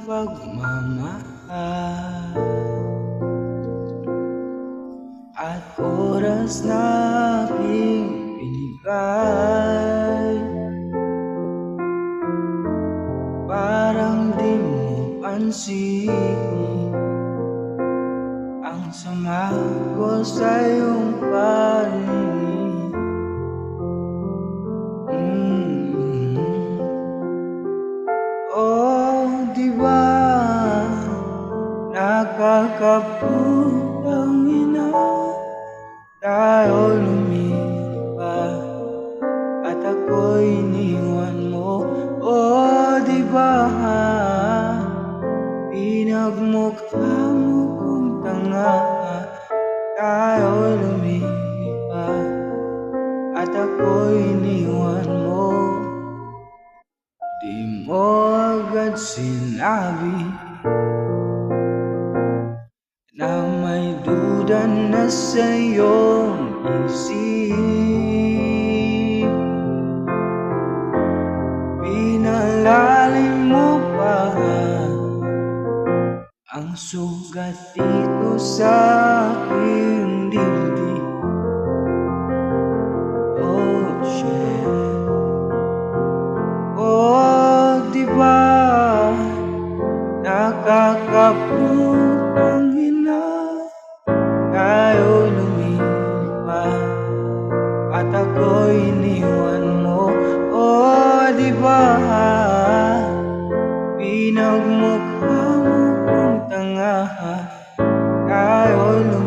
pagmamahal at oras na aking binigay. Parang di mo pansin ang sama ko sa iyong paligid. Oh, diba nakakaputang ina, tayo lumilipat at ako'y iniwan mo. Oh, diba pinagmukha mo kong tanga, tayo lumilipat at ako'y iniwan mo. Di mo agad sinabi na may duda na sa iyong isip. Pinalalim mo pa ang sugat dito sa aking dibdib. Oh, shit. Oh, diba nakakaputang ina, tayo lumilipat at ako'y iniwan mo. Oh, diba pinagmukha mo kong tanga, tayo lumilipat